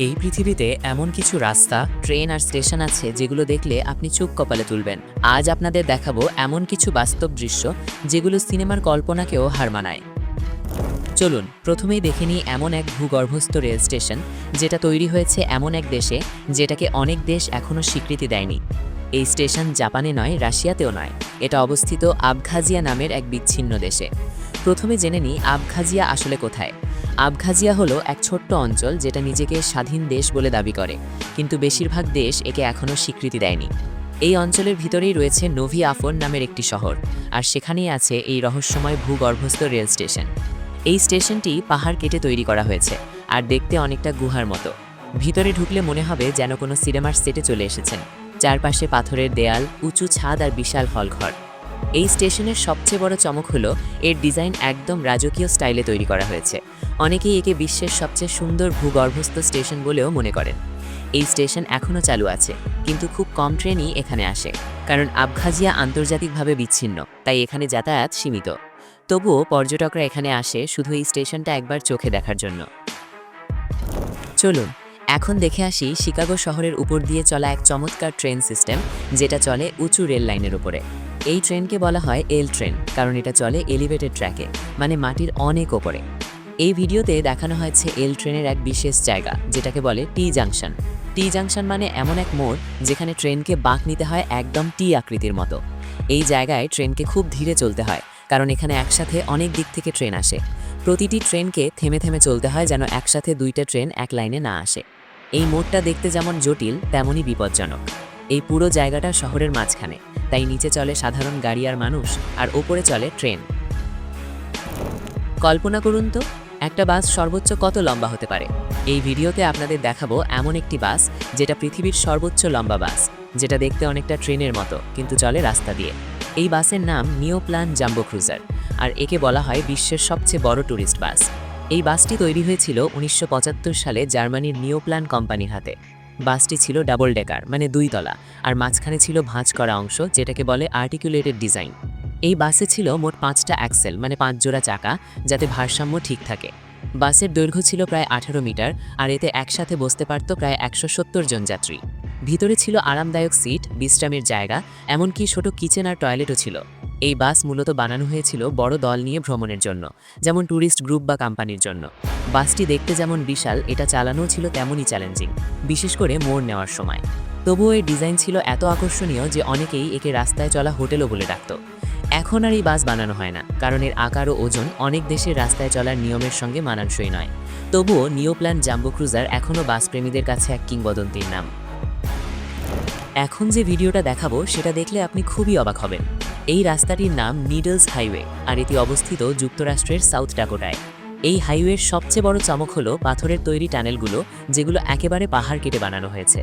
এই পৃথিবীতে এমন কিছু রাস্তা, ট্রেন আর স্টেশন আছে যেগুলো দেখলে আপনি চোখ কপালে তুলবেন। আজ আপনাদের দেখাবো এমন কিছু বাস্তব দৃশ্য যেগুলো সিনেমার কল্পনাকেও হার মানায়। চলুন প্রথমেই দেখে নিই এমন এক ভূগর্ভস্থ রেল স্টেশন যেটা তৈরি হয়েছে এমন এক দেশে যেটাকে অনেক দেশ এখনও স্বীকৃতি দেয়নি। এই স্টেশন জাপানে নয়, রাশিয়াতেও নয়, এটা অবস্থিত আবখাজিয়া নামের এক বিচ্ছিন্ন দেশে। প্রথমে জেনে নিই আবখাজিয়া আসলে কোথায়। আবখাজিয়া হলো এক ছোট্ট অঞ্চল যেটা নিজেকে স্বাধীন দেশ বলে দাবি করে, কিন্তু বেশিরভাগ দেশ একে এখনও স্বীকৃতি দেয়নি। এই অঞ্চলের ভিতরেই রয়েছে নোভি আফন নামের একটি শহর, আর সেখানেই আছে এই রহস্যময় ভূগর্ভস্থ রেল স্টেশন। এই স্টেশনটি পাহাড় কেটে তৈরি করা হয়েছে আর দেখতে অনেকটা গুহার মতো। ভিতরে ঢুকলে মনে হবে যেন কোনো সিনেমার সেটে চলে এসেছেন। চারপাশে পাথরের দেয়াল, উঁচু ছাদ আর বিশাল হলঘর। এই স্টেশনের সবচেয়ে বড় চমক হলো এর ডিজাইন একদম রাজকীয় স্টাইলে তৈরি করা হয়েছে। অনেকেই একে বিশ্বের সবচেয়ে সুন্দর ভূগর্ভস্থ স্টেশন বলেও মনে করেন। এই স্টেশন এখনও চালু আছে, কিন্তু খুব কম ট্রেনই এখানে আসে, কারণ আবখাজিয়া আন্তর্জাতিকভাবে বিচ্ছিন্ন, তাই এখানে যাতায়াত সীমিত। তবুও পর্যটকরা এখানে আসে শুধু এই স্টেশনটা একবার চোখে দেখার জন্য। চলুন এখন দেখে আসি শিকাগো শহরের উপর দিয়ে চলা এক চমৎকার ট্রেন সিস্টেম, যেটা চলে উঁচু রেল লাইনের উপরে। এই ট্রেনকে বলা হয় এল ট্রেন, কারণ এটা চলে এলিভেটেড ট্র্যাকে, মানে মাটির অনেক ওপরে। এই ভিডিওতে দেখানো হয়েছে এল ট্রেনের এক বিশেষ জায়গা, যেটাকে বলে টি জাংশন। টি জাংশন মানে এমন এক মোড় যেখানে ট্রেনকে বাঁক নিতে হয় একদম টি আকৃতির মতো। এই জায়গায় ট্রেনকে খুব ধীরে চলতে হয়, কারণ এখানে একসাথে অনেক দিক থেকে ট্রেন আসে। প্রতিটি ট্রেনকে থেমে থেমে চলতে হয় যেন একসাথে দুইটা ট্রেন এক লাইনে না আসে। এই মোড়টা দেখতে যেমন জটিল তেমনই বিপজ্জনক। এই পুরো জায়গাটা শহরের মাঝখানে, তাই নিচে চলে সাধারণ গাড়ি আর মানুষ, আর ওপরে চলে ট্রেন। কল্পনা করুন তো, একটা বাস সর্বোচ্চ কত লম্বা হতে পারে। এই ভিডিওতে আপনাদের দেখাবো এমন একটি বাস যেটা পৃথিবীর সর্বোচ্চ লম্বা বাস, যেটা দেখতে অনেকটা ট্রেনের মতো কিন্তু চলে রাস্তা দিয়ে। এই বাসের নাম নিওপ্লান জাম্বো ক্রুজার, আর একে বলা হয় বিশ্বের সবচেয়ে বড় ট্যুরিস্ট বাস। এই বাসটি তৈরি হয়েছিল 1975 সালে জার্মানির নিওপ্লান কোম্পানির হাতে। বাসটি ছিল ডাবল ডেকার, মানে 2 তলা, আর মাঝখানে ছিল ভাঁজ করা অংশ, যেটাকে বলে আর্টিকুলেটেড ডিজাইন। এই বাসে ছিল মোট 5টা অ্যাক্সেল, মানে 5 জোড়া চাকা, যাতে ভারসাম্য ঠিক থাকে। বাসের দৈর্ঘ্য ছিল প্রায় 18 মিটার, আর এতে একসাথে বসতে পারত প্রায় 170 জন যাত্রী। ভিতরে ছিল আরামদায়ক সিট, বিশ্রামের জায়গা, এমনকি ছোট কিচেন আর টয়লেটও ছিল। এই বাস মূলত বানানো হয়েছিল বড় দল নিয়ে ভ্রমণের জন্য, যেমন ট্যুরিস্ট গ্রুপ বা কোম্পানির জন্য। বাসটি দেখতে যেমন বিশাল, এটা চালানোও ছিল তেমনই চ্যালেঞ্জিং, বিশেষ করে মোড় নেওয়ার সময়। তবুও এর ডিজাইন ছিল এত আকর্ষণীয় যে অনেকেই একে রাস্তায় চলা হোটেলও বলে ডাকত। এখন আর এই বাস বানানো হয় না, কারণ এর আকার ও ওজন অনেক দেশের রাস্তায় চলার নিয়মের সঙ্গে মানানসই নয়। তবুও নিওপ্লান জাম্বো ক্রুজার এখনও বাসপ্রেমীদের কাছে এক কিংবদন্তির নাম। এখন যে ভিডিওটা দেখাবো সেটা দেখলে আপনি খুবই অবাক হবেন। এই রাস্তাটির নাম নিডলস হাইওয়ে, আর এটি অবস্থিত যুক্তরাষ্ট্রের সাউথ ডাকোটায়। এই হাইওয়ের সবচেয়ে বড় চমক হলো পাথরের তৈরি টানেলগুলো, যেগুলো একেবারে পাহাড় কেটে বানানো হয়েছে।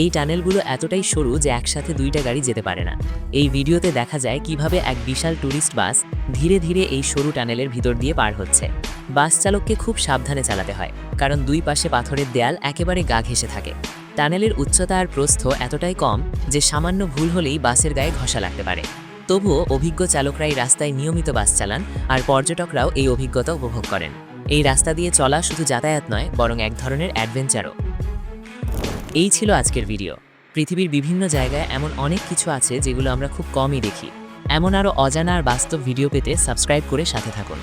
এই টানেলগুলো এতটাই সরু যে একসাথে 2টা গাড়ি যেতে পারে না। এই ভিডিওতে দেখা যায় কিভাবে এক বিশাল ট্যুরিস্ট বাস ধীরে ধীরে এই সরু টানেলের ভিতর দিয়ে পার হচ্ছে। বাস চালককে খুব সাবধানে চালাতে হয়, কারণ 2 পাশে পাথরের দেয়াল একেবারে গা ঘেঁষে থাকে। টানেলের উচ্চতা আর প্রস্থ এতটাই কম যে সামান্য ভুল হলেই বাসের গায়ে ঘষা লাগতে পারে। তবুও অভিজ্ঞ চালকরাই রাস্তায় নিয়মিত বাস চালান, আর পর্যটকরাও এই অভিজ্ঞতা উপভোগ করেন। এই রাস্তা দিয়ে চলা শুধু যাতায়াত নয়, বরং এক ধরনের অ্যাডভেঞ্চারও। এই ছিল আজকের ভিডিও। পৃথিবীর বিভিন্ন জায়গায় এমন অনেক কিছু আছে যেগুলো আমরা খুব কমই দেখি। এমন আরও অজানা আর বাস্তব ভিডিও পেতে সাবস্ক্রাইব করে সাথে থাকুন।